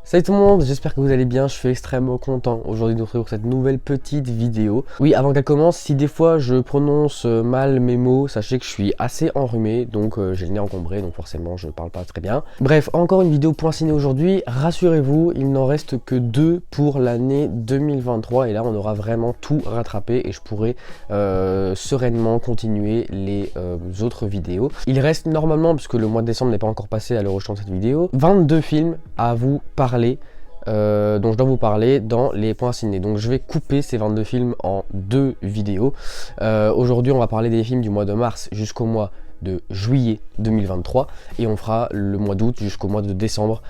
Salut tout le monde, j'espère que vous allez bien, je suis extrêmement content aujourd'hui de vous retrouver pour cette nouvelle petite vidéo. Oui, avant qu'elle commence, si des fois je prononce mal mes mots, sachez que je suis assez enrhumé, donc j'ai le nez encombré, donc forcément je parle pas très bien. Bref, encore une vidéo point ciné aujourd'hui, rassurez-vous, il n'en reste que 2 pour l'année 2023 et là on aura vraiment tout rattrapé et je pourrai sereinement continuer les autres vidéos. Il reste normalement, puisque le mois de décembre n'est pas encore passé à l'heure où je tourne cette vidéo, 22 films à vous parler. Dont je dois vous parler dans les points ciné. Donc je vais couper ces 22 films en 2 vidéos. Aujourd'hui on va parler des films du mois de mars jusqu'au mois de juillet 2023 et on fera le mois d'août jusqu'au mois de décembre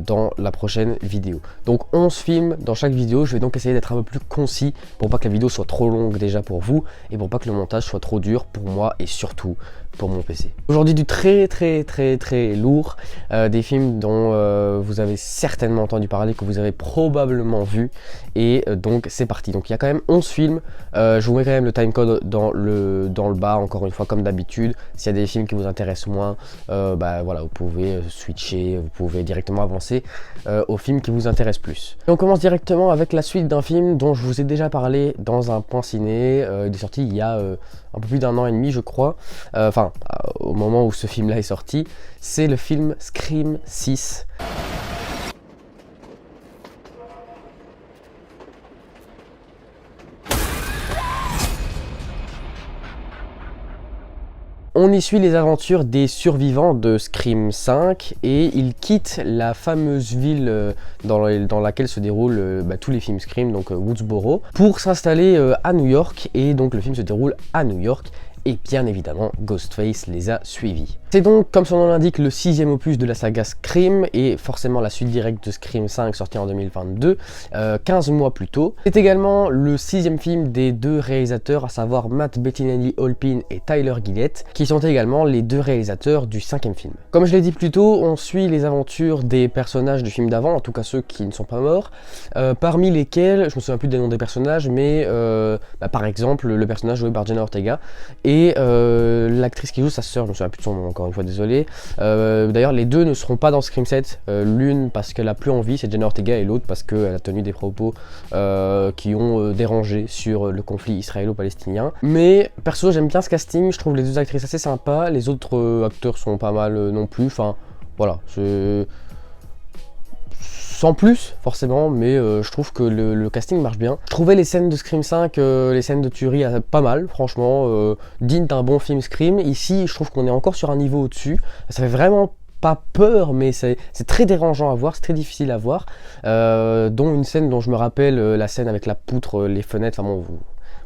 dans la prochaine vidéo. Donc 11 films dans chaque vidéo, je vais donc essayer d'être un peu plus concis pour pas que la vidéo soit trop longue déjà pour vous et pour pas que le montage soit trop dur pour moi et surtout pour mon PC. Aujourd'hui du très lourd, des films dont vous avez certainement entendu parler, que vous avez probablement vu et donc c'est parti. Donc il y a quand même 11 films, je vous mets quand même le timecode dans le bas encore une fois comme d'habitude. S'il y a des films qui vous intéressent moins, bah voilà, vous pouvez switcher, vous pouvez directement avancer aux films qui vous intéressent plus. Et on commence directement avec la suite d'un film dont je vous ai déjà parlé dans un point ciné. Il est sorti il y a un peu plus d'un an et demi je crois, au moment où ce film là est sorti. C'est le film Scream 6. On y suit les aventures des survivants de Scream 5 et ils quittent la fameuse ville dans laquelle se déroulent tous les films Scream, donc Woodsboro, pour s'installer à New York. Et donc le film se déroule à New York et bien évidemment Ghostface les a suivis. C'est donc, comme son nom l'indique, le 6e opus de la saga Scream et forcément la suite directe de Scream 5 sorti en 2022, 15 mois plus tôt. C'est également le 6e film des 2 réalisateurs, à savoir Matt Bettinelli-Olpin et Tyler Gillett, qui sont également les 2 réalisateurs du 5e film. Comme je l'ai dit plus tôt, on suit les aventures des personnages du film d'avant, en tout cas ceux qui ne sont pas morts, parmi lesquels, je me souviens plus des noms des personnages, mais par exemple le personnage joué par Jenna Ortega et l'actrice qui joue sa sœur, je me souviens plus de son nom encore une fois, désolé. D'ailleurs les 2 ne seront pas dans Scream 7, l'une parce qu'elle a plus envie, c'est Jenna Ortega, et l'autre parce qu'elle a tenu des propos qui ont dérangé sur le conflit israélo-palestinien. Mais perso j'aime bien ce casting, je trouve les 2 actrices assez sympas, les autres acteurs sont pas mal non plus, enfin voilà, sans plus forcément, mais je trouve que le casting marche bien. Je trouvais les scènes de Scream 5, les scènes de tuerie pas mal, franchement, digne d'un bon film Scream. Ici je trouve qu'on est encore sur un niveau au-dessus, ça fait vraiment pas peur, mais c'est très dérangeant à voir, c'est très difficile à voir, dont une scène dont je me rappelle, la scène avec la poutre, les fenêtres, enfin bon,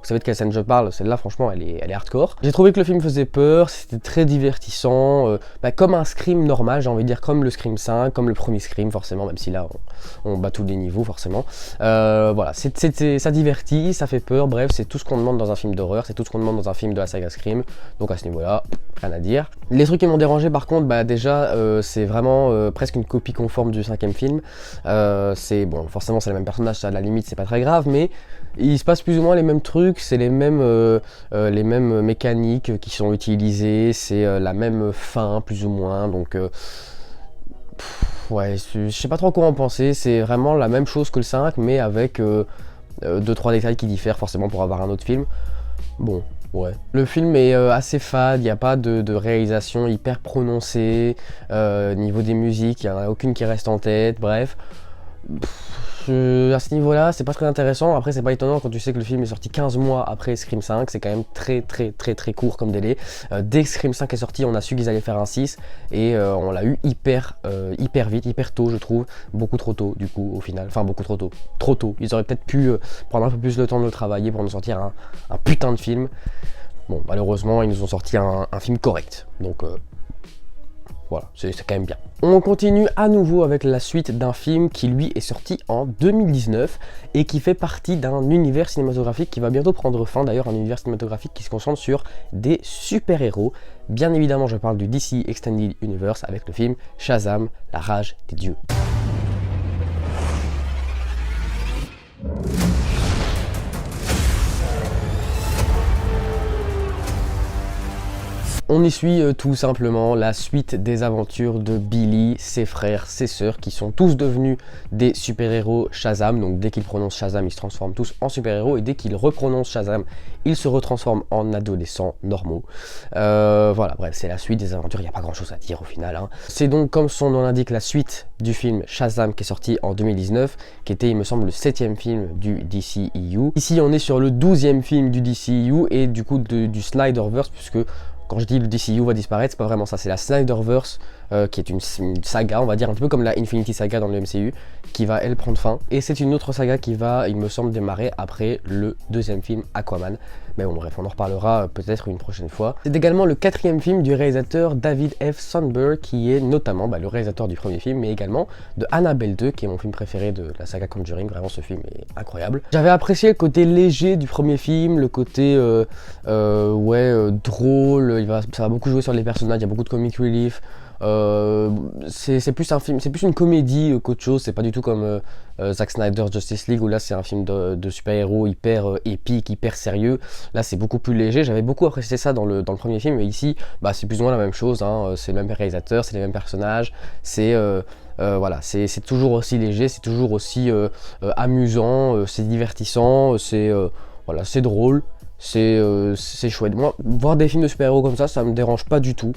vous savez de quelle scène je parle, celle-là franchement elle est hardcore. J'ai trouvé que le film faisait peur, c'était très divertissant, comme un Scream normal, j'ai envie de dire, comme le Scream 5, comme le premier Scream forcément, même si là on bat tous les niveaux forcément. Voilà, ça divertit, ça fait peur, bref c'est tout ce qu'on demande dans un film d'horreur, c'est tout ce qu'on demande dans un film de la saga Scream, donc à ce niveau-là, rien à dire. Les trucs qui m'ont dérangé par contre, déjà c'est vraiment presque une copie conforme du 5e film. C'est bon, forcément c'est les mêmes personnages, ça à la limite c'est pas très grave, mais il se passe plus ou moins les mêmes trucs, c'est les mêmes mécaniques qui sont utilisées, c'est la même fin plus ou moins, donc ouais, je sais pas trop quoi en penser, c'est vraiment la même chose que le 5 mais avec 2-3 détails qui diffèrent forcément pour avoir un autre film. Bon, ouais. Le film est assez fade, il n'y a pas de réalisation hyper prononcée, niveau des musiques, il n'y en a aucune qui reste en tête, bref. À ce niveau-là, c'est pas très intéressant. Après, c'est pas étonnant quand tu sais que le film est sorti 15 mois après Scream 5. C'est quand même très court comme délai. Dès que Scream 5 est sorti, on a su qu'ils allaient faire un 6 et on l'a eu hyper vite, hyper tôt, je trouve. Beaucoup trop tôt, du coup, au final. Enfin, beaucoup trop tôt. Trop tôt. Ils auraient peut-être pu prendre un peu plus le temps de le travailler pour nous sortir un putain de film. Bon, malheureusement, ils nous ont sorti un film correct. Donc, voilà, c'est quand même bien. On continue à nouveau avec la suite d'un film qui lui est sorti en 2019 et qui fait partie d'un univers cinématographique qui va bientôt prendre fin, d'ailleurs un univers cinématographique qui se concentre sur des super-héros. Bien évidemment je parle du DC Extended Universe avec le film Shazam, la rage des dieux. On y suit tout simplement la suite des aventures de Billy, ses frères, ses sœurs, qui sont tous devenus des super-héros Shazam. Donc dès qu'ils prononcent Shazam, ils se transforment tous en super-héros, et dès qu'ils reprononcent Shazam, ils se retransforment en adolescents normaux. Voilà, bref, c'est la suite des aventures, il n'y a pas grand chose à dire au final, hein. C'est donc, comme son nom l'indique, la suite du film Shazam qui est sorti en 2019, qui était, il me semble, le 7e film du DCEU. Ici on est sur le 12e film du DCEU et du coup du Snyderverse, puisque quand je dis le DCU va disparaître, c'est pas vraiment ça, c'est la Snyderverse qui est une saga, on va dire, un peu comme la Infinity Saga dans le MCU, qui va elle prendre fin. Et c'est une autre saga qui va, il me semble, démarrer après le 2e film Aquaman. Mais bon bref, on en reparlera peut-être une prochaine fois. C'est également le 4e film du réalisateur David F. Sandberg, qui est notamment le réalisateur du premier film, mais également de Annabelle 2, qui est mon film préféré de la saga Conjuring. Vraiment, ce film est incroyable. J'avais apprécié le côté léger du premier film, le côté drôle, ça va beaucoup jouer sur les personnages, il y a beaucoup de comic relief. C'est plus un film, c'est plus une comédie qu'autre chose. C'est pas du tout comme Zack Snyder's Justice League, où là c'est un film de super-héros hyper épique, hyper sérieux. Là c'est beaucoup plus léger. J'avais beaucoup apprécié ça dans le premier film, mais ici c'est plus ou moins la même chose, hein. C'est le même réalisateur, c'est les mêmes personnages, voilà, c'est toujours aussi léger, c'est toujours aussi amusant, c'est divertissant, voilà, c'est drôle. C'est chouette. Moi, voir des films de super-héros comme ça me dérange pas du tout.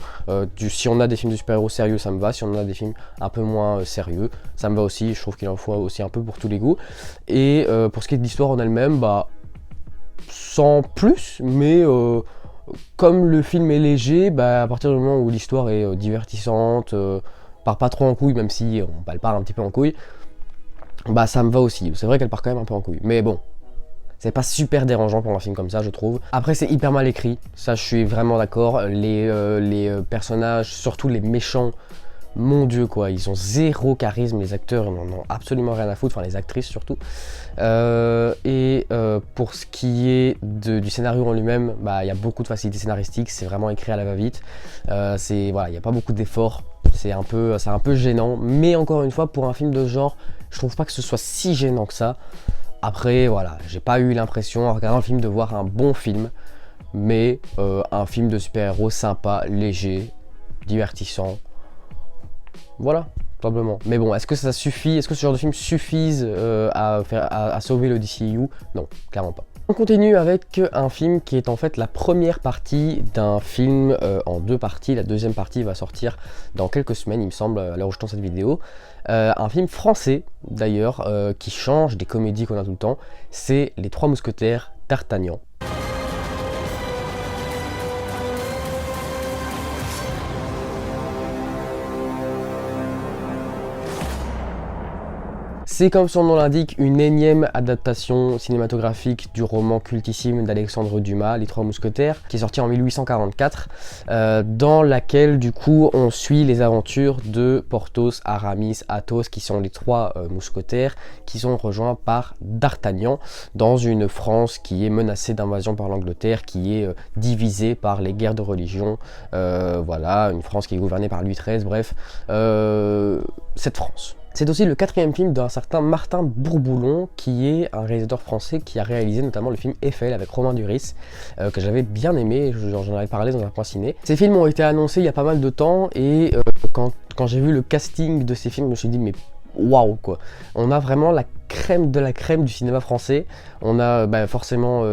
Si on a des films de super-héros sérieux, ça me va. Si on a des films un peu moins sérieux, ça me va aussi. Je trouve qu'il en faut aussi un peu pour tous les goûts. Et pour ce qui est de l'histoire en elle-même, sans plus, mais comme le film est léger, à partir du moment où l'histoire est divertissante, part pas trop en couille, même si elle part un petit peu en couille, ça me va aussi. C'est vrai qu'elle part quand même un peu en couille, mais bon. C'est pas super dérangeant pour un film comme ça, je trouve. Après, c'est hyper mal écrit, ça je suis vraiment d'accord. Les personnages, surtout les méchants, mon dieu quoi, ils ont zéro charisme, les acteurs ils n'en ont absolument rien à foutre, enfin les actrices surtout. Pour ce qui est du scénario en lui-même, il y a beaucoup de facilité scénaristique, c'est vraiment écrit à la va-vite. Voilà, il n'y a pas beaucoup d'efforts, c'est un peu gênant, mais encore une fois, pour un film de genre, je trouve pas que ce soit si gênant que ça. Après, voilà, j'ai pas eu l'impression en regardant le film de voir un bon film, mais un film de super-héros sympa, léger, divertissant. Voilà, tout simplement. Mais bon, est-ce que ça suffit? Est-ce que ce genre de film suffise à sauver le DCU? Non, clairement pas. On continue avec un film qui est en fait la première partie d'un film en 2 parties. La deuxième partie va sortir dans quelques semaines, il me semble, à l'heure où je tourne cette vidéo. Un film français, d'ailleurs, qui change des comédies qu'on a tout le temps. C'est Les Trois Mousquetaires d'Artagnan. C'est comme son nom l'indique, une énième adaptation cinématographique du roman cultissime d'Alexandre Dumas, Les Trois Mousquetaires, qui est sorti en 1844, dans laquelle du coup on suit les aventures de Porthos, Aramis, Athos, qui sont les 3 mousquetaires, qui sont rejoints par D'Artagnan, dans une France qui est menacée d'invasion par l'Angleterre, qui est divisée par les guerres de religion, voilà, une France qui est gouvernée par Louis XIII, bref, cette France. C'est aussi le 4e film d'un certain Martin Bourboulon, qui est un réalisateur français qui a réalisé notamment le film Eiffel avec Romain Duris, que j'avais bien aimé, j'en avais parlé dans un point ciné. Ces films ont été annoncés il y a pas mal de temps, et quand j'ai vu le casting de ces films, je me suis dit mais waouh quoi. On a vraiment la crème de la crème du cinéma français. On a forcément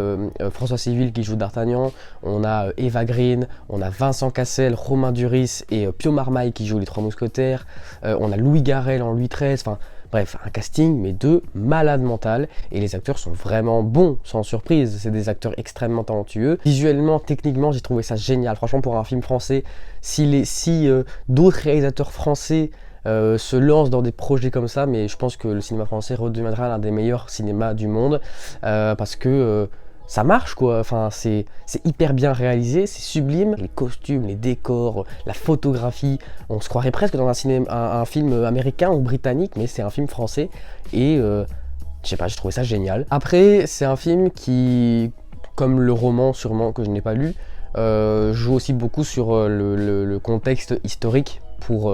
François Civil qui joue D'Artagnan, on a Eva Green, on a Vincent Cassel, Romain Duris et Pio Marmaille qui jouent les 3 mousquetaires, on a Louis Garrel en Louis XIII, enfin bref, un casting mais de malade mental, et les acteurs sont vraiment bons, sans surprise, c'est des acteurs extrêmement talentueux. Visuellement, techniquement, j'ai trouvé ça génial, franchement pour un film français, si d'autres réalisateurs français se lance dans des projets comme ça, mais je pense que le cinéma français redeviendra l'un des meilleurs cinémas du monde, parce que ça marche quoi, enfin c'est hyper bien réalisé, c'est sublime, les costumes, les décors, la photographie, on se croirait presque dans un film américain ou britannique, mais c'est un film français, et je sais pas, j'ai trouvé ça génial. Après, c'est un film qui, comme le roman sûrement que je n'ai pas lu, joue aussi beaucoup sur le contexte historique pour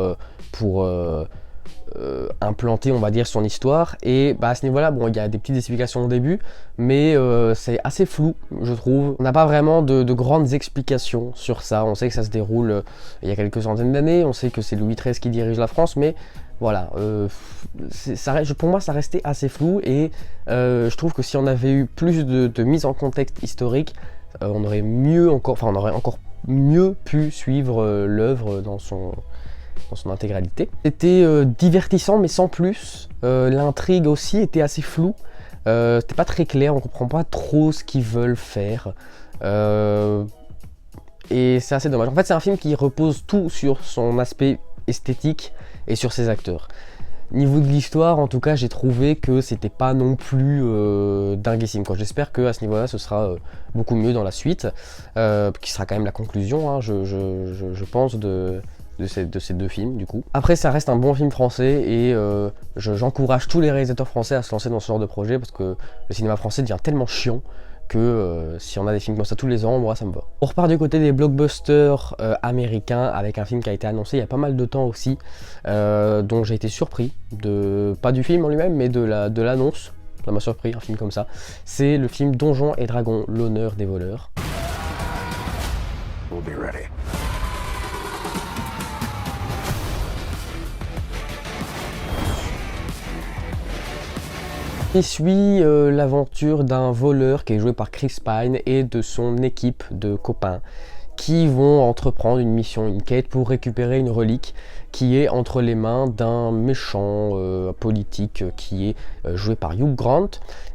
implanter, on va dire, son histoire. Et à ce niveau-là, bon, il y a des petites explications au début, mais c'est assez flou, je trouve. On n'a pas vraiment de grandes explications sur ça. On sait que ça se déroule il y a quelques centaines d'années, on sait que c'est Louis XIII qui dirige la France, mais voilà, pour moi ça restait assez flou, et je trouve que si on avait eu plus de mise en contexte historique, on aurait encore mieux pu suivre l'œuvre dans son intégralité. C'était divertissant mais sans plus. L'intrigue aussi était assez floue. C'était pas très clair, on comprend pas trop ce qu'ils veulent faire. Et c'est assez dommage. En fait, c'est un film qui repose tout sur son aspect esthétique et sur ses acteurs. Niveau de l'histoire, en tout cas, j'ai trouvé que c'était pas non plus dinguissime, quoi. J'espère qu'à ce niveau-là, ce sera beaucoup mieux dans la suite, qui sera quand même la conclusion, hein, je pense, de ces deux films, du coup. Après, ça reste un bon film français, et j'encourage tous les réalisateurs français à se lancer dans ce genre de projet, parce que le cinéma français devient tellement chiant que si on a des films comme ça tous les ans, moi ça me va. On repart du côté des blockbusters américains avec un film qui a été annoncé il y a pas mal de temps aussi, dont j'ai été surpris, pas du film en lui-même, mais de l'annonce. Ça m'a surpris, un film comme ça. C'est le film Donjons et Dragons, l'honneur des voleurs. We'll be ready. Il suit l'aventure d'un voleur qui est joué par Chris Pine et de son équipe de copains qui vont entreprendre une mission, une quête pour récupérer une relique qui est entre les mains d'un méchant politique qui est joué par Hugh Grant,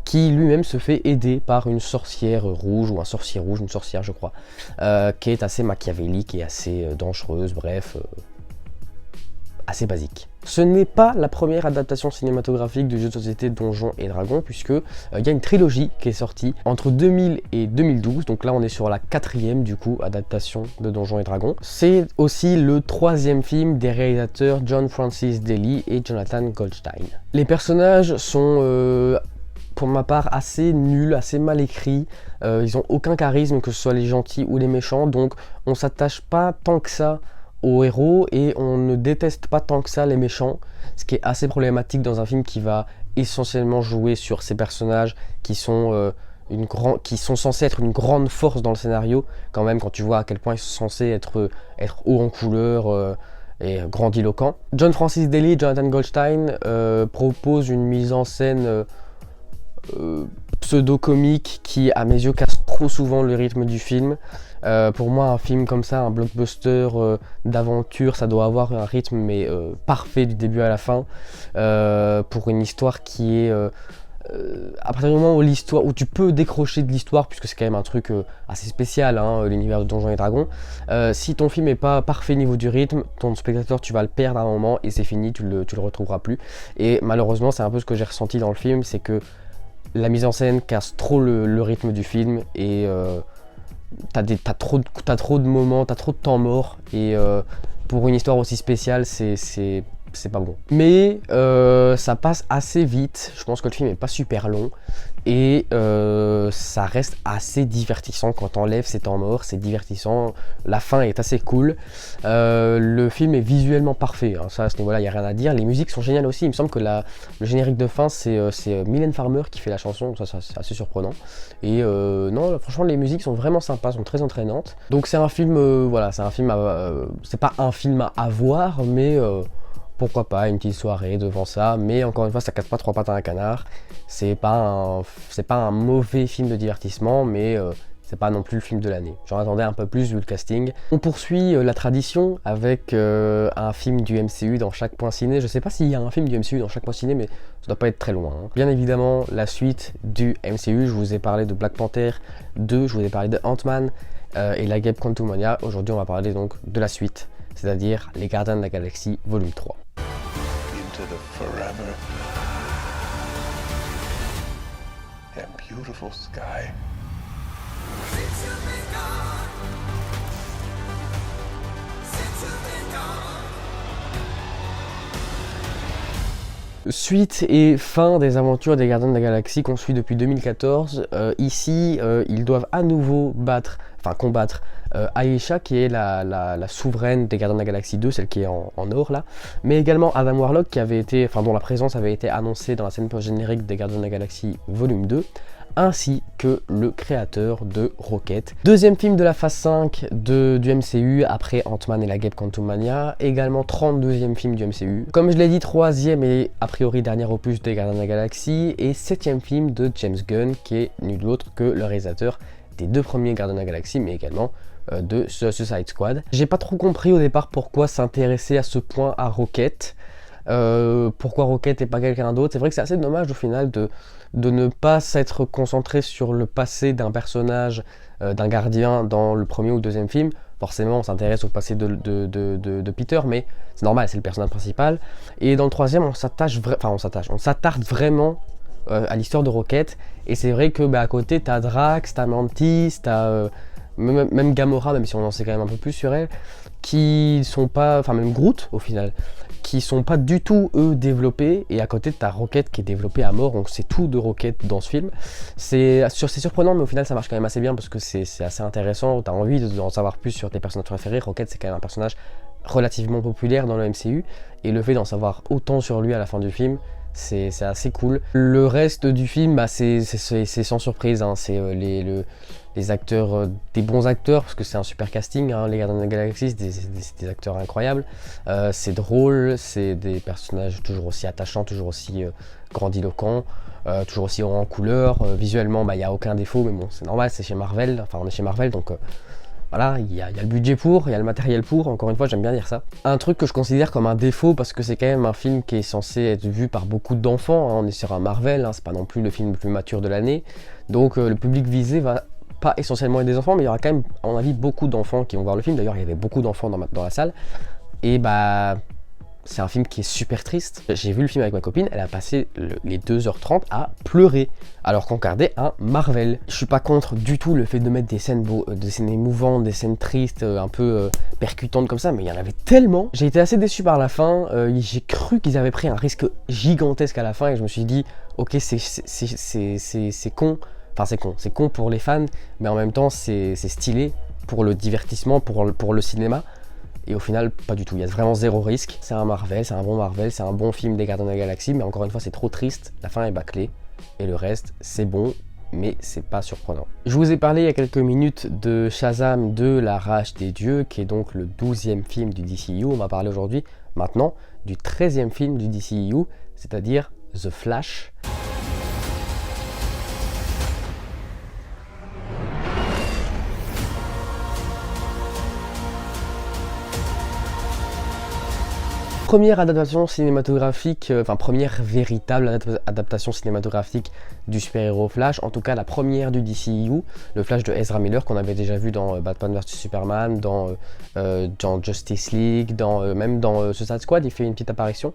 qui lui-même se fait aider par une sorcière rouge, ou un sorcier rouge, une sorcière je crois, qui est assez machiavélique et assez dangereuse, bref, assez basique. Ce n'est pas la première adaptation cinématographique du jeu de société Donjons et Dragons, puisque y a une trilogie qui est sortie entre 2000 et 2012, donc là on est sur la 4e du coup adaptation de Donjons et Dragons. C'est aussi le 3e film des réalisateurs John Francis Daly et Jonathan Goldstein. Les personnages sont pour ma part assez nuls, assez mal écrits, ils ont aucun charisme, que ce soit les gentils ou les méchants, donc on s'attache pas tant que ça aux héros, et on ne déteste pas tant que ça les méchants, ce qui est assez problématique dans un film qui va essentiellement jouer sur ces personnages qui sont censés être une grande force dans le scénario, quand même, quand tu vois à quel point ils sont censés être hauts en couleur et grandiloquents. John Francis Daly et Jonathan Goldstein proposent une mise en scène pseudo-comique qui, à mes yeux, casse trop souvent le rythme du film. Pour moi, un film comme ça, un blockbuster d'aventure, ça doit avoir un rythme mais parfait du début à la fin, pour une histoire qui est à partir du moment où tu peux décrocher de l'histoire, puisque c'est quand même un truc assez spécial, hein, l'univers de Donjons et Dragons. Si ton film n'est pas parfait niveau du rythme, ton spectateur, tu vas le perdre à un moment et c'est fini, tu le retrouveras plus. Et malheureusement, c'est un peu ce que j'ai ressenti dans le film, c'est que la mise en scène casse trop le rythme du film, et t'as trop de moments, t'as trop de temps mort, et pour une histoire aussi spéciale, c'est pas bon. Mais ça passe assez vite, je pense que le film est pas super long, et ça reste assez divertissant quand t'enlèves ces temps morts, c'est divertissant, la fin est assez cool, le film est visuellement parfait, hein, ça à ce niveau-là il n'y a rien à dire, les musiques sont géniales aussi, il me semble que le générique de fin c'est Mylène Farmer qui fait la chanson, ça c'est assez surprenant, et non franchement les musiques sont vraiment sympas, sont très entraînantes, donc c'est un film, voilà, c'est pas un film à voir, mais pourquoi pas une petite soirée devant ça, mais encore une fois ça casse pas trois pattes à un canard, c'est pas un mauvais film de divertissement, mais c'est pas non plus le film de l'année. J'en attendais un peu plus vu le casting. On poursuit la tradition avec un film du MCU dans chaque point ciné. Je sais pas s'il y a un film du MCU dans chaque point ciné, mais ça doit pas être très loin, hein. Bien évidemment, la suite du MCU, je vous ai parlé de Black Panther 2, je vous ai parlé de Ant-Man et la Guêpe Quantumania. Aujourd'hui on va parler donc de la suite, c'est-à-dire Les Gardiens de la Galaxie volume 3. Into the forever and beautiful sky. Suite et fin des aventures des Gardiens de la Galaxie qu'on suit depuis 2014. Ici, ils doivent à nouveau combattre Aisha, qui est la souveraine des Gardiens de la Galaxie 2, celle qui est en or là, mais également Adam Warlock, dont la présence avait été annoncée dans la scène post-générique des Gardiens de la Galaxie volume 2, ainsi que le créateur de Rocket. Deuxième film de la phase 5 du MCU après Ant-Man et la Guêpe Quantumania, également 32e film du MCU. Comme je l'ai dit, troisième et a priori dernier opus des Gardiens de la Galaxie, et septième film de James Gunn, qui est nul autre que le réalisateur des 2 premiers Gardiens de la Galaxie, mais également de Suicide Squad. J'ai pas trop compris au départ pourquoi s'intéresser à ce point à Rocket. Pourquoi Rocket et pas quelqu'un d'autre. C'est vrai que c'est assez dommage au final de ne pas s'être concentré sur le passé d'un personnage, d'un gardien dans le premier ou le deuxième film. Forcément on s'intéresse au passé de Peter, mais c'est normal, c'est le personnage principal. Et dans le troisième on s'attarde vraiment à l'histoire de Rocket. Et c'est vrai que à côté t'as Drax, t'as Mantis, t'as même Gamora, même si on en sait quand même un peu plus sur elle, qui sont pas, enfin même Groot au final, qui sont pas du tout eux développés, et à côté t'as Rocket qui est développé à mort, donc c'est tout de Rocket dans ce film. C'est surprenant, mais au final ça marche quand même assez bien parce que c'est assez intéressant, t'as envie d'en savoir plus sur tes personnages préférés. Rocket c'est quand même un personnage relativement populaire dans le MCU, et le fait d'en savoir autant sur lui à la fin du film, c'est assez cool. Le reste du film, c'est sans surprise, hein. C'est les acteurs, des bons acteurs, parce que c'est un super casting, hein. Les Gardiens de la Galaxie, c'est des acteurs incroyables. C'est drôle, c'est des personnages toujours aussi attachants, toujours aussi grandiloquents, toujours aussi haut en couleur. Visuellement, il n'y a aucun défaut, mais bon, c'est normal, c'est chez Marvel, enfin on est chez Marvel, donc voilà, il y a le budget pour, il y a le matériel pour, encore une fois j'aime bien dire ça. Un truc que je considère comme un défaut, parce que c'est quand même un film qui est censé être vu par beaucoup d'enfants, hein. On est sur un Marvel, hein, c'est pas non plus le film le plus mature de l'année, donc le public visé va pas essentiellement être des enfants, mais il y aura quand même à mon avis beaucoup d'enfants qui vont voir le film. D'ailleurs il y avait beaucoup d'enfants dans la salle, et c'est un film qui est super triste. J'ai vu le film avec ma copine, elle a passé les 2h30 à pleurer, alors qu'on regardait un Marvel. Je suis pas contre du tout le fait de mettre des scènes émouvantes, des scènes tristes, un peu percutantes comme ça, mais il y en avait tellement. J'ai été assez déçu par la fin, j'ai cru qu'ils avaient pris un risque gigantesque à la fin, et je me suis dit, ok, c'est con, enfin c'est con pour les fans, mais en même temps c'est stylé pour le divertissement, pour le cinéma. Et au final, pas du tout, il y a vraiment zéro risque. C'est un Marvel, c'est un bon Marvel, c'est un bon film des Gardiens de la Galaxie, mais encore une fois, c'est trop triste, la fin est bâclée, et le reste, c'est bon, mais c'est pas surprenant. Je vous ai parlé il y a quelques minutes de Shazam 2, la rage des dieux, qui est donc le 12e film du DCU. On va parler aujourd'hui, maintenant, du 13e film du DCU, c'est-à-dire The Flash. Première adaptation cinématographique, première véritable adaptation cinématographique du super-héros Flash, en tout cas la première du DCEU, le Flash de Ezra Miller qu'on avait déjà vu dans Batman vs Superman, dans Justice League, même dans Suicide Squad, il fait une petite apparition,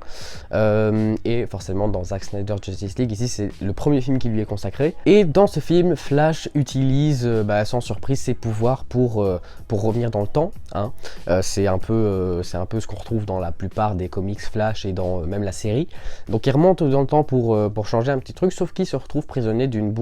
et forcément dans Zack Snyder Justice League. Ici c'est le premier film qui lui est consacré, et dans ce film Flash utilise sans surprise ses pouvoirs pour revenir dans le temps, hein. C'est un peu ce qu'on retrouve dans la plupart des comics Flash et dans même la série. Donc il remonte dans le temps pour changer un petit truc, sauf qu'il se retrouve prisonnier d'une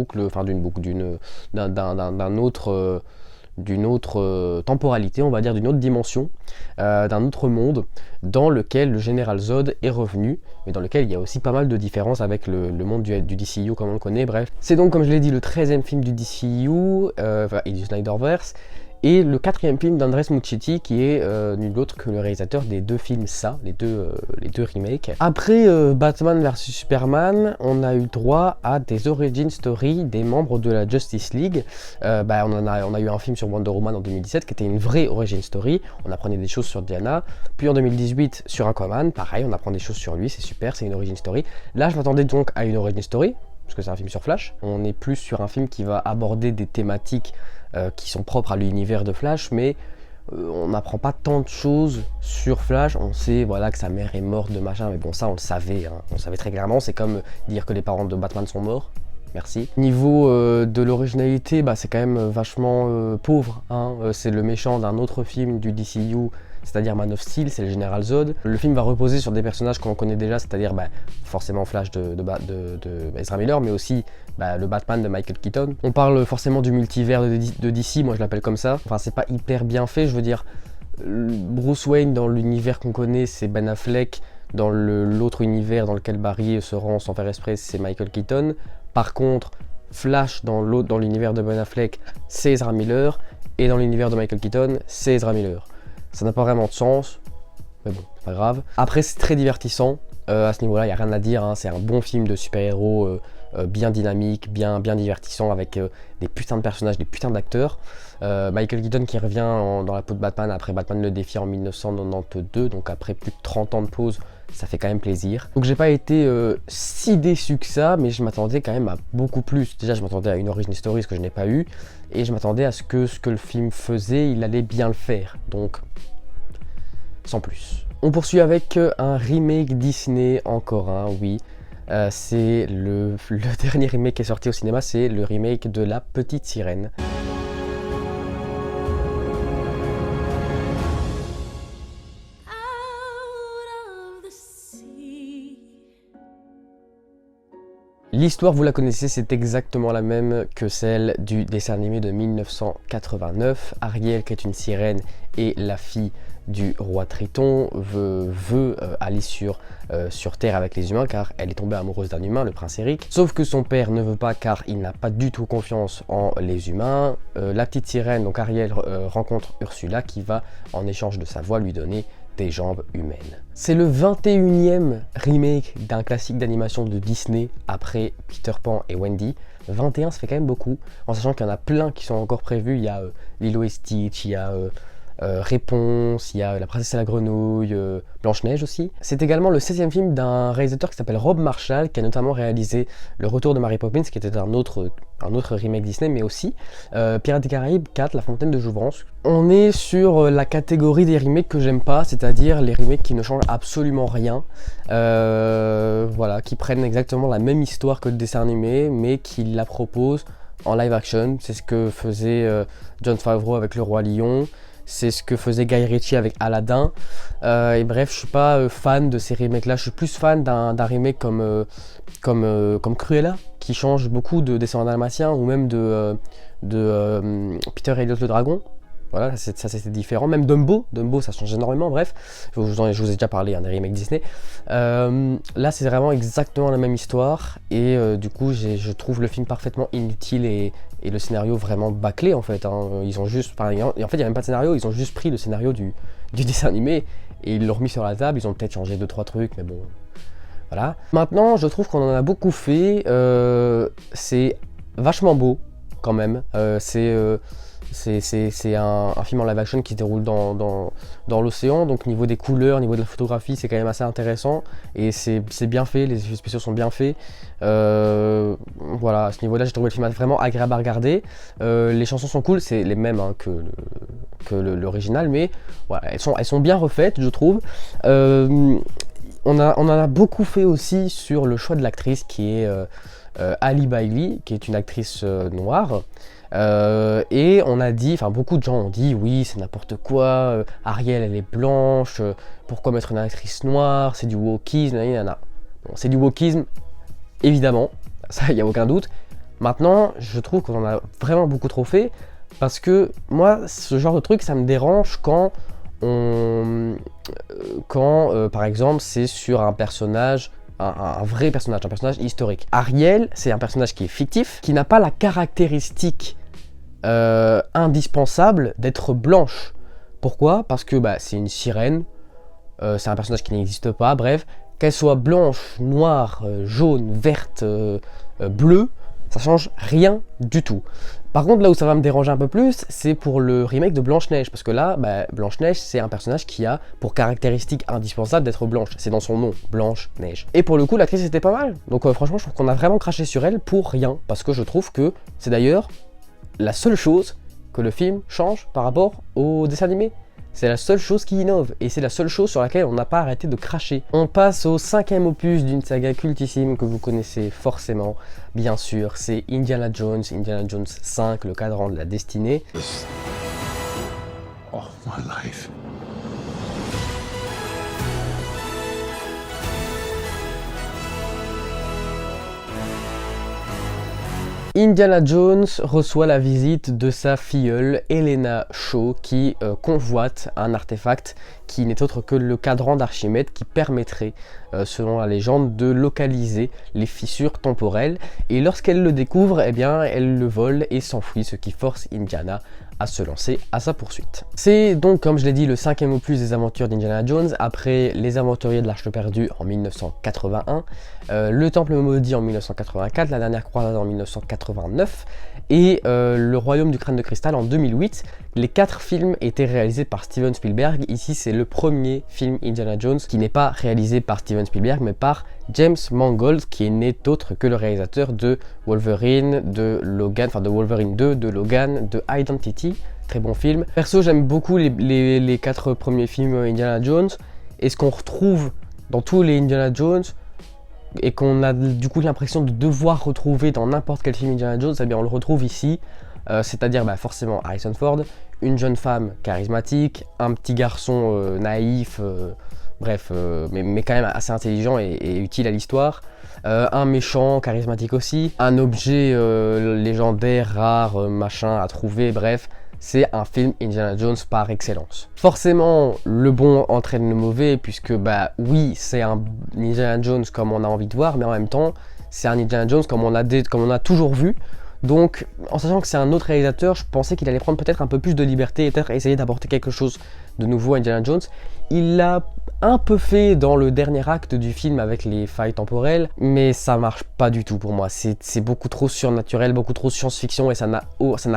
autre temporalité, on va dire, d'une autre dimension, d'un autre monde, dans lequel le général Zod est revenu, mais dans lequel il y a aussi pas mal de différences avec le monde du DCU comme on le connaît. Bref, c'est donc, comme je l'ai dit, le 13e film du DCU et du Snyderverse, et le 4e film d'Andres Muschietti, qui est nul autre que le réalisateur des 2 films les deux remakes. Après Batman vs Superman, on a eu droit à des origin story des membres de la Justice League. On a eu un film sur Wonder Woman en 2017 qui était une vraie origin story, on apprenait des choses sur Diana. Puis en 2018 sur Aquaman, pareil, on apprend des choses sur lui, c'est super, c'est une origin story. Là je m'attendais donc à une origin story, parce que c'est un film sur Flash. On est plus sur un film qui va aborder des thématiques qui sont propres à l'univers de Flash, mais on n'apprend pas tant de choses sur Flash. On sait que sa mère est morte de machin, mais bon, ça on le savait, hein. On le savait très clairement. C'est comme dire que les parents de Batman sont morts. Merci. Niveau de l'originalité, c'est quand même vachement pauvre, hein. C'est le méchant d'un autre film du DCU c'est-à-dire Man of Steel, c'est le général Zod. Le film va reposer sur des personnages qu'on connaît déjà, c'est-à-dire forcément Flash de Ezra Miller, mais aussi le Batman de Michael Keaton. On parle forcément du multivers de DC, moi je l'appelle comme ça. Enfin, c'est pas hyper bien fait, je veux dire. Bruce Wayne dans l'univers qu'on connaît, c'est Ben Affleck. Dans l'autre univers dans lequel Barry se rend sans faire exprès, c'est Michael Keaton. Par contre, Flash dans l'univers de Ben Affleck, c'est Ezra Miller. Et dans l'univers de Michael Keaton, c'est Ezra Miller. Ça n'a pas vraiment de sens, mais bon, c'est pas grave. Après, c'est très divertissant. À ce niveau-là, il n'y a rien à dire. Hein. C'est un bon film de super-héros bien dynamique, bien divertissant, avec des putains de personnages, des putains d'acteurs. Michael Keaton qui revient dans la peau de Batman après Batman le défi en 1992, donc après plus de 30 ans de pause, ça fait quand même plaisir. Donc j'ai pas été si déçu que ça, mais je m'attendais quand même à beaucoup plus. Déjà je m'attendais à une origin story, ce que je n'ai pas eu, et je m'attendais à ce que le film faisait, il allait bien le faire, donc sans plus. On poursuit avec un remake Disney, encore un, oui. C'est le dernier remake qui est sorti au cinéma, c'est le remake de La Petite Sirène. L'histoire, vous la connaissez, c'est exactement la même que celle du dessin animé de 1989. Ariel, qui est une sirène et la fille du roi Triton, veut aller sur Terre avec les humains car elle est tombée amoureuse d'un humain, le prince Eric. Sauf que son père ne veut pas car il n'a pas du tout confiance en les humains. La petite sirène, donc Ariel, rencontre Ursula qui va, en échange de sa voix, lui donner des jambes humaines. C'est le 21e remake d'un classique d'animation de Disney après Peter Pan et Wendy. 21, ça fait quand même beaucoup, en sachant qu'il y en a plein qui sont encore prévus. Il y a Lilo et Stitch, il y a Réponse, il y a La Princesse et la Grenouille, Blanche-Neige aussi. C'est également le 16e film d'un réalisateur qui s'appelle Rob Marshall, qui a notamment réalisé Le Retour de Mary Poppins, qui était un autre remake Disney, mais aussi Pirates des Caraïbes 4, La Fontaine de Jouvence. On est sur la catégorie des remakes que j'aime pas, c'est-à-dire les remakes qui ne changent absolument rien, voilà, qui prennent exactement la même histoire que le dessin animé, mais qui la proposent en live action. C'est ce que faisait Jon Favreau avec Le Roi Lion. C'est ce que faisait Guy Ritchie avec Aladdin. Et bref, je suis pas fan de ces remakes-là. Je suis plus fan d'un remake comme Cruella, qui change beaucoup de Descendants dalmatiens, ou même de Peter et Elliot le Dragon. Voilà, ça c'était différent. Même Dumbo, ça change énormément. Bref, je vous ai déjà parlé des remakes Disney. Là, c'est vraiment exactement la même histoire. Et du coup, je trouve le film parfaitement inutile et le scénario vraiment bâclé en fait. Hein. Ils ont juste, en fait, il n'y a même pas de scénario. Ils ont juste pris le scénario du dessin animé et ils l'ont remis sur la table. Ils ont peut-être changé 2-3 trucs, mais bon, voilà. Maintenant, je trouve qu'on en a beaucoup fait. C'est vachement beau quand même. C'est un film en live action qui se déroule dans l'océan, donc niveau des couleurs, niveau de la photographie, c'est quand même assez intéressant et c'est bien fait, les effets spéciaux sont bien faits. Voilà, à ce niveau-là, j'ai trouvé le film vraiment agréable à regarder. Les chansons sont cool, c'est les mêmes que l'original, mais voilà, elles sont bien refaites, je trouve. On en a beaucoup fait aussi sur le choix de l'actrice qui est Ali Bailey, qui est une actrice noire. Et on a dit, enfin beaucoup de gens ont dit oui c'est n'importe quoi, Ariel elle est blanche, pourquoi mettre une actrice noire, c'est du wokisme, bon, c'est du wokisme évidemment, ça il n'y a aucun doute. Maintenant je trouve qu'on en a vraiment beaucoup trop fait, parce que moi ce genre de truc ça me dérange quand par exemple c'est sur un personnage, un vrai personnage, un personnage historique. Ariel, c'est un personnage qui est fictif, qui n'a pas la caractéristique indispensable d'être blanche. Pourquoi ? Parce que c'est une sirène, c'est un personnage qui n'existe pas, bref, qu'elle soit blanche, noire, jaune, verte, bleue, ça change rien du tout. Par contre, là où ça va me déranger un peu plus, c'est pour le remake de Blanche-Neige, parce que là, Blanche-Neige, c'est un personnage qui a pour caractéristique indispensable d'être blanche. C'est dans son nom, Blanche-Neige. Et pour le coup, l'actrice était pas mal. Donc franchement, je trouve qu'on a vraiment craché sur elle pour rien, parce que je trouve que c'est d'ailleurs la seule chose que le film change par rapport au dessin animé. C'est la seule chose qui innove, et c'est la seule chose sur laquelle on n'a pas arrêté de cracher. On passe au 5e opus d'une saga cultissime que vous connaissez forcément, bien sûr, c'est Indiana Jones 5, le cadran de la destinée. All my life, Indiana Jones reçoit la visite de sa filleule Helena Shaw qui convoite un artefact qui n'est autre que le cadran d'Archimède qui permettrait, selon la légende, de localiser les fissures temporelles. Et lorsqu'elle le découvre, eh bien, elle le vole et s'enfuit, ce qui force Indiana à se lancer à sa poursuite. C'est donc, comme je l'ai dit, le 5e opus des aventures d'Indiana Jones, après Les Aventuriers de l'Arche perdue en 1981, Le Temple maudit en 1984, La Dernière Croisade en 1989 et Le Royaume du Crâne de Cristal en 2008. Les 4 films étaient réalisés par Steven Spielberg. Ici, c'est le premier film Indiana Jones qui n'est pas réalisé par Steven Spielberg, mais par James Mangold, qui n'est autre que le réalisateur de Wolverine, de Logan, enfin de Wolverine 2, de Logan, de Identity. Très bon film. Perso, j'aime beaucoup les 4 premiers films Indiana Jones. Et ce qu'on retrouve dans tous les Indiana Jones, et qu'on a du coup l'impression de devoir retrouver dans n'importe quel film Indiana Jones, eh bien on le retrouve ici. C'est-à-dire forcément Harrison Ford, une jeune femme charismatique, un petit garçon naïf, mais quand même assez intelligent et utile à l'histoire, un méchant charismatique aussi, un objet légendaire, rare, machin à trouver, bref. C'est un film Indiana Jones par excellence. Forcément, le bon entraîne le mauvais, puisque oui, c'est un Indiana Jones comme on a envie de voir, mais en même temps, c'est un Indiana Jones comme on a toujours vu. Donc, en sachant que c'est un autre réalisateur, je pensais qu'il allait prendre peut-être un peu plus de liberté et peut-être essayer d'apporter quelque chose de nouveau à Indiana Jones. Il l'a un peu fait dans le dernier acte du film avec les failles temporelles, mais ça marche pas du tout pour moi. C'est beaucoup trop surnaturel, beaucoup trop science-fiction et ça n'a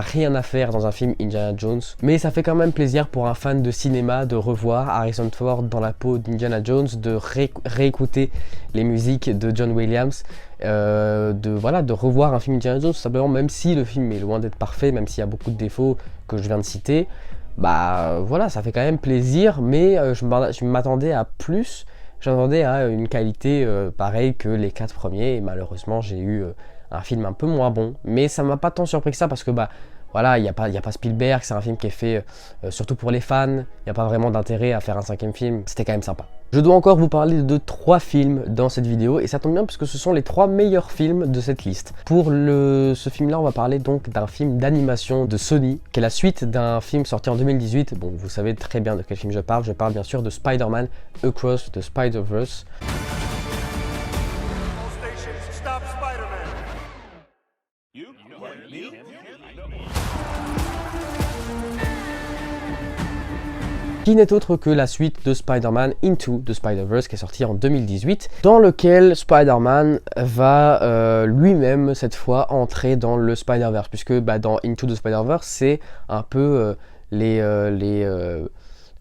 rien à faire dans un film Indiana Jones. Mais ça fait quand même plaisir pour un fan de cinéma de revoir Harrison Ford dans la peau d'Indiana Jones, de réécouter les musiques de John Williams, de revoir un film Indiana Jones, tout simplement, même si le film est loin d'être parfait, même s'il y a beaucoup de défauts que je viens de citer. Voilà, ça fait quand même plaisir, mais je m'attendais à plus. J'attendais à une qualité pareille que les 4 premiers, et malheureusement j'ai eu un film un peu moins bon. Mais ça m'a pas tant surpris que ça, parce que voilà, il n'y a pas Spielberg, c'est un film qui est fait surtout pour les fans, il n'y a pas vraiment d'intérêt à faire un 5e film, c'était quand même sympa. Je dois encore vous parler de 3 films dans cette vidéo, et ça tombe bien puisque ce sont les 3 meilleurs films de cette liste. Pour ce film-là, on va parler donc d'un film d'animation de Sony, qui est la suite d'un film sorti en 2018. Bon, vous savez très bien de quel film je parle bien sûr de Spider-Man Across the Spider-Verse. Qui n'est autre que la suite de Spider-Man Into the Spider-Verse qui est sorti en 2018, dans lequel Spider-Man va lui-même cette fois entrer dans le Spider-Verse, puisque dans Into the Spider-Verse c'est un peu les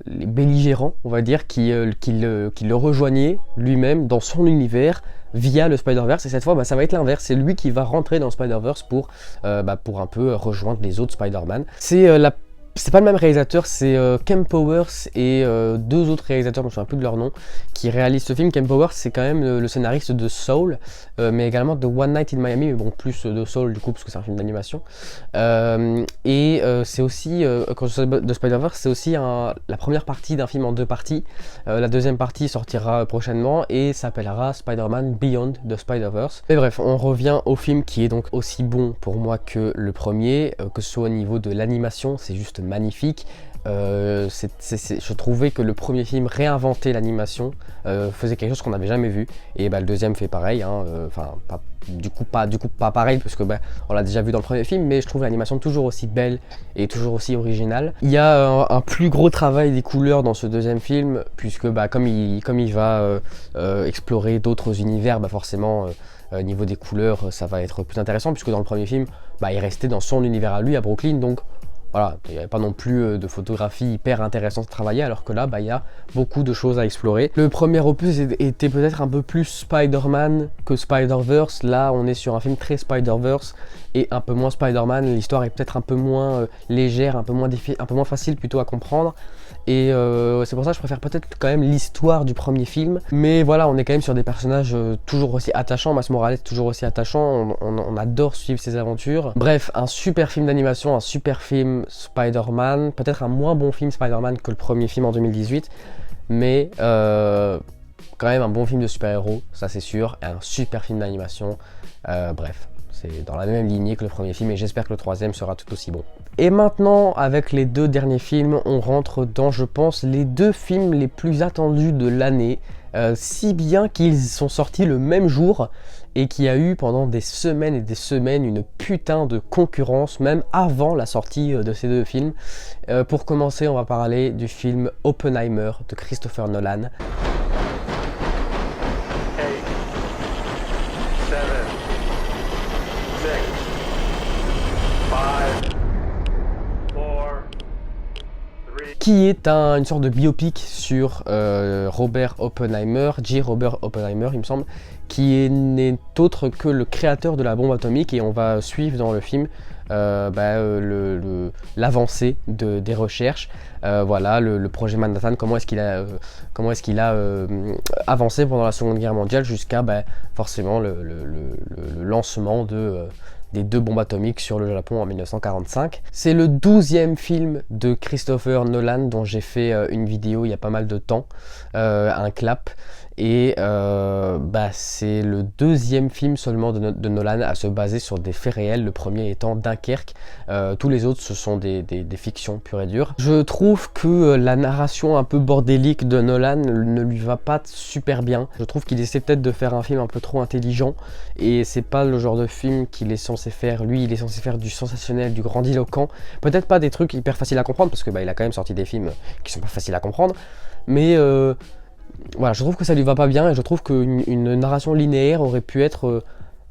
belligérants, on va dire, qui le rejoignaient lui-même dans son univers via le Spider-Verse, et cette fois ça va être l'inverse, c'est lui qui va rentrer dans le Spider-Verse pour un peu rejoindre les autres Spider-Man. C'est pas le même réalisateur, c'est Ken Powers et 2 autres réalisateurs, je me souviens plus de leur nom, qui réalisent ce film. Ken Powers, c'est quand même le scénariste de Soul, mais également de One Night in Miami, mais bon, plus de Soul du coup, parce que c'est un film d'animation. C'est aussi, de Spider-Verse, c'est aussi la première partie d'un film en 2 parties. La deuxième partie sortira prochainement et s'appellera Spider-Man Beyond the Spider-Verse. Mais bref, on revient au film qui est donc aussi bon pour moi que le premier, que ce soit au niveau de l'animation, c'est juste magnifique. Je trouvais que le premier film réinventait l'animation, faisait quelque chose qu'on n'avait jamais vu, et le deuxième fait pareil, pas pareil parce que on l'a déjà vu dans le premier film, mais je trouve l'animation toujours aussi belle et toujours aussi originale. Il y a un plus gros travail des couleurs dans ce deuxième film, puisque comme il va explorer d'autres univers, forcément niveau des couleurs ça va être plus intéressant, puisque dans le premier film il restait dans son univers à lui à Brooklyn, donc voilà, il n'y avait pas non plus de photographie hyper intéressante à travailler, alors que là, il y a beaucoup de choses à explorer. Le premier opus était peut-être un peu plus Spider-Man que Spider-Verse. Là, on est sur un film très Spider-Verse et un peu moins Spider-Man. L'histoire est peut-être un peu moins légère, un peu moins facile plutôt à comprendre. Et c'est pour ça que je préfère peut-être quand même l'histoire du premier film. Mais voilà, on est quand même sur des personnages toujours aussi attachants. Miles Morales est toujours aussi attachant. On adore suivre ses aventures. Bref, un super film d'animation, un super film Spider-Man. Peut-être un moins bon film Spider-Man que le premier film en 2018. Mais quand même un bon film de super-héros, ça c'est sûr. Et un super film d'animation. Bref. c'est dans la même lignée que le premier film et j'espère que le troisième sera tout aussi bon. Et maintenant, avec les 2 derniers films, on rentre dans, je pense, les 2 films les plus attendus de l'année, si bien qu'ils sont sortis le même jour et qu'il y a eu pendant des semaines et des semaines une putain de concurrence, même avant la sortie de ces 2 films. Pour commencer, on va parler du film Oppenheimer de Christopher Nolan. 8, 7, 6, 5, 4, 3. Qui est une sorte de biopic sur Robert Oppenheimer, Robert Oppenheimer il me semble, qui n'est autre que le créateur de la bombe atomique, et on va suivre dans le film l'avancée des recherches, voilà, le projet Manhattan, comment est-ce qu'il a avancé pendant la Seconde Guerre mondiale jusqu'à forcément le lancement des 2 bombes atomiques sur le Japon en 1945. C'est le 12e film de Christopher Nolan dont j'ai fait une vidéo il y a pas mal de temps, un clap, et c'est le 2e film seulement de Nolan à se baser sur des faits réels, le premier étant Dunkerque. Tous les autres ce sont des fictions pures et dures. Je trouve que la narration un peu bordélique de Nolan ne lui va pas super bien. Je trouve qu'il essaie peut-être de faire un film un peu trop intelligent et c'est pas le genre de film qu'il est censé faire. Lui, il est censé faire du sensationnel, du grandiloquent, peut-être pas des trucs hyper faciles à comprendre parce que il a quand même sorti des films qui sont pas faciles à comprendre, mais voilà, je trouve que ça lui va pas bien et je trouve qu'une narration linéaire aurait pu être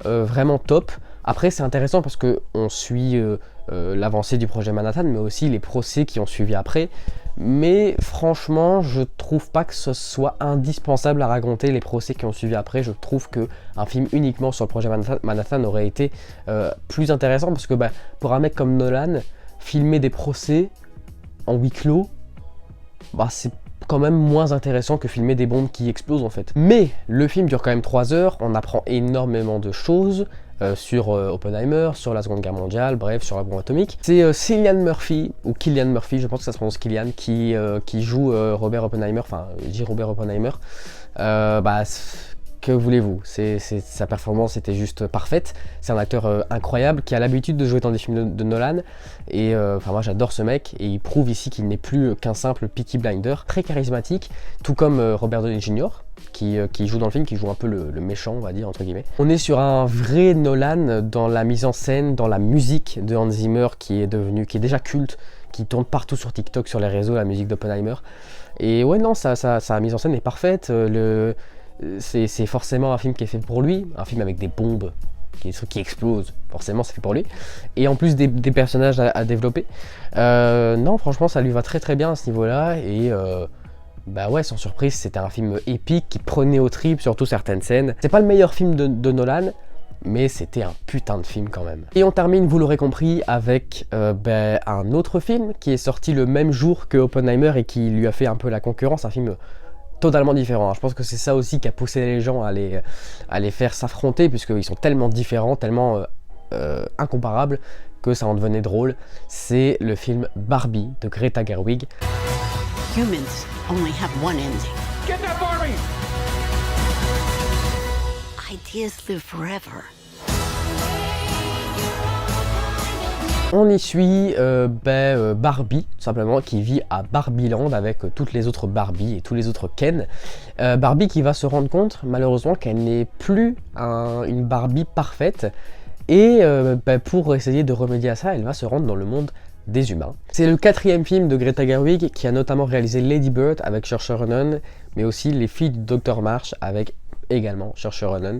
vraiment top. Après, c'est intéressant parce qu'on suit l'avancée du projet Manhattan, mais aussi les procès qui ont suivi après. Mais franchement, je trouve pas que ce soit indispensable à raconter les procès qui ont suivi après. Je trouve qu'un film uniquement sur le projet Manhattan aurait été plus intéressant parce que pour un mec comme Nolan, filmer des procès en huis clos, c'est quand même moins intéressant que filmer des bombes qui explosent en fait. Mais le film dure quand même 3 heures, on apprend énormément de choses sur Oppenheimer, sur la Seconde Guerre mondiale, bref, sur la bombe atomique. C'est Cillian Murphy, ou Killian Murphy, je pense que ça se prononce Killian, qui joue Robert Oppenheimer, enfin, je dis Robert Oppenheimer. Que voulez-vous, sa performance était juste parfaite. C'est un acteur incroyable qui a l'habitude de jouer dans des films de Nolan. Et moi j'adore ce mec et il prouve ici qu'il n'est plus qu'un simple Peaky Blinder. Très charismatique, tout comme Robert Downey Jr. Qui joue dans le film, qui joue un peu le méchant, on va dire, entre guillemets. On est sur un vrai Nolan dans la mise en scène, dans la musique de Hans Zimmer qui est déjà culte, qui tourne partout sur TikTok, sur les réseaux, la musique d'Oppenheimer. Et ouais, non, sa mise en scène est parfaite. C'est forcément un film qui est fait pour lui, un film avec des bombes qui explosent, forcément c'est fait pour lui, et en plus des personnages à développer. Non, franchement ça lui va très très bien à ce niveau-là, et ouais, sans surprise, c'était un film épique qui prenait aux tripes, surtout certaines scènes. C'est pas le meilleur film de Nolan, mais c'était un putain de film quand même. Et on termine, vous l'aurez compris, avec un autre film qui est sorti le même jour que Oppenheimer et qui lui a fait un peu la concurrence, un film totalement différent. Je pense que c'est ça aussi qui a poussé les gens à les faire s'affronter, puisqu'ils sont tellement différents, tellement incomparables, que ça en devenait drôle. C'est le film Barbie de Greta Gerwig. Humans only have one ending. Get that Barbie! Ideas live forever. On y suit Barbie, tout simplement, qui vit à Barbieland avec toutes les autres Barbie et tous les autres Ken. Barbie qui va se rendre compte, malheureusement, qu'elle n'est plus une Barbie parfaite. Et pour essayer de remédier à ça, elle va se rendre dans le monde des humains. C'est le 4e film de Greta Gerwig, qui a notamment réalisé Lady Bird avec Saoirse Ronan, mais aussi Les filles du Dr March avec également Saoirse Ronan.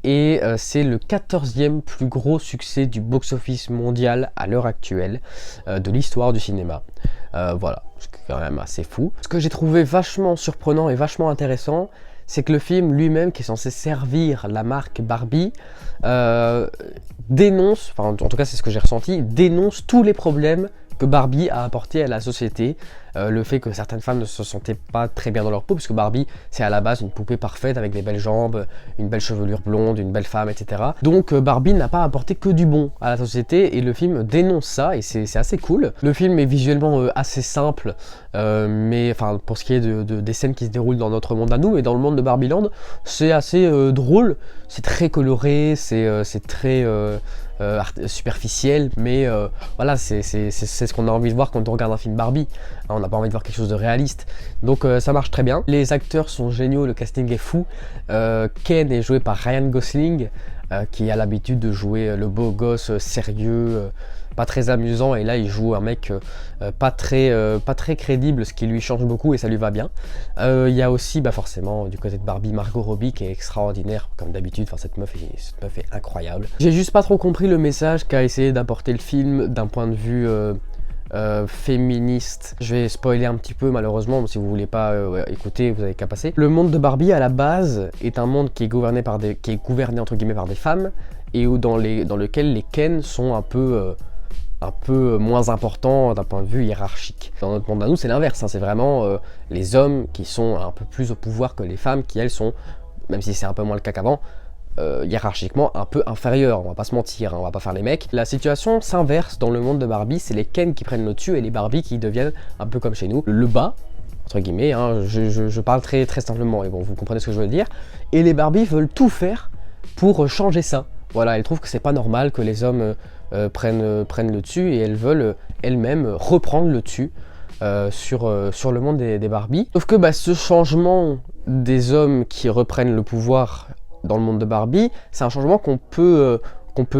Et c'est le 14e plus gros succès du box-office mondial à l'heure actuelle de l'histoire du cinéma. Voilà, c'est quand même assez fou. Ce que j'ai trouvé vachement surprenant et vachement intéressant, c'est que le film lui-même, qui est censé servir la marque Barbie, dénonce, enfin en tout cas c'est ce que j'ai ressenti, dénonce tous les problèmes que que Barbie a apporté à la société. Le fait que certaines femmes ne se sentaient pas très bien dans leur peau, puisque Barbie c'est à la base une poupée parfaite avec des belles jambes, une belle chevelure blonde, une belle femme, etc. Donc Barbie n'a pas apporté que du bon à la société et le film dénonce ça et c'est assez cool. Le film est visuellement assez simple, mais enfin pour ce qui est des scènes qui se déroulent dans notre monde à nous et dans le monde de Barbieland, c'est assez drôle, c'est très coloré, c'est très superficiel, mais voilà, c'est ce qu'on a envie de voir quand on regarde un film Barbie. On n'a pas envie de voir quelque chose de réaliste, donc ça marche très bien. Les acteurs sont géniaux, le casting est fou. Ken est joué par Ryan Gosling, qui a l'habitude de jouer le beau gosse sérieux, pas très amusant, et là il joue un mec pas très crédible, ce qui lui change beaucoup et ça lui va bien. Il y a aussi forcément du côté de Barbie Margot Robbie qui est extraordinaire comme d'habitude. Enfin cette meuf est incroyable. J'ai juste pas trop compris le message qu'a essayé d'apporter le film d'un point de vue féministe. Je vais spoiler un petit peu malheureusement, mais si vous voulez pas écouter, vous avez qu'à passer. Le monde de Barbie à la base est un monde qui est gouverné entre guillemets par des femmes et dans lequel les Ken sont un peu moins importants d'un point de vue hiérarchique. Dans notre monde à nous, c'est l'inverse, hein, c'est vraiment les hommes qui sont un peu plus au pouvoir que les femmes qui elles sont, même si c'est un peu moins le cas qu'avant, hiérarchiquement un peu inférieurs, on va pas se mentir, hein, on va pas faire les mecs. La situation s'inverse dans le monde de Barbie, c'est les Ken qui prennent le dessus et les Barbie qui deviennent un peu comme chez nous, le bas, entre guillemets, hein, je parle très simplement, et bon, vous comprenez ce que je veux dire, et les Barbie veulent tout faire pour changer ça. Voilà, elles trouvent que c'est pas normal que les hommes prennent le dessus et elles veulent elles-mêmes reprendre le dessus sur le monde des Barbie. Sauf que ce changement des hommes qui reprennent le pouvoir dans le monde de Barbie, c'est un changement qu'on peut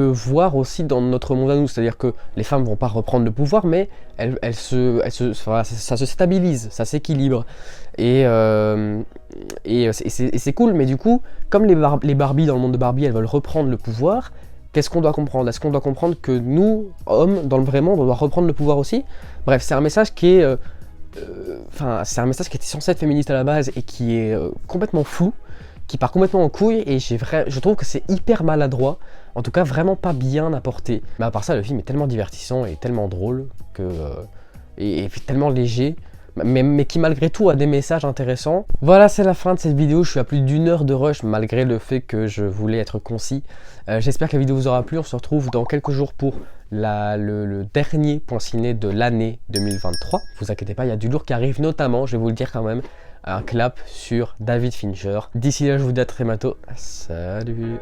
voir aussi dans notre monde à nous, c'est-à-dire que les femmes vont pas reprendre le pouvoir, mais ça se stabilise, ça s'équilibre, et c'est cool. Mais du coup, comme les Barbie dans le monde de Barbie, elles veulent reprendre le pouvoir, qu'est-ce qu'on doit comprendre? Est-ce qu'on doit comprendre que nous, hommes, dans le vrai monde, on doit reprendre le pouvoir aussi? Bref, c'est un message qui est... c'est un message qui était censé être féministe à la base et qui est complètement flou, qui part complètement en couille, et je trouve que c'est hyper maladroit, en tout cas vraiment pas bien apporté. Mais à part ça, le film est tellement divertissant et tellement drôle et tellement léger, mais qui malgré tout a des messages intéressants. Voilà, c'est la fin de cette vidéo. Je suis à plus d'1 heure de rush malgré le fait que je voulais être concis. J'espère que la vidéo vous aura plu. On se retrouve dans quelques jours pour le dernier point ciné de l'année 2023. Vous inquiétez pas, il y a du lourd qui arrive, notamment, je vais vous le dire quand même, un clap sur David Fincher. D'ici là, je vous dis à très bientôt. Salut!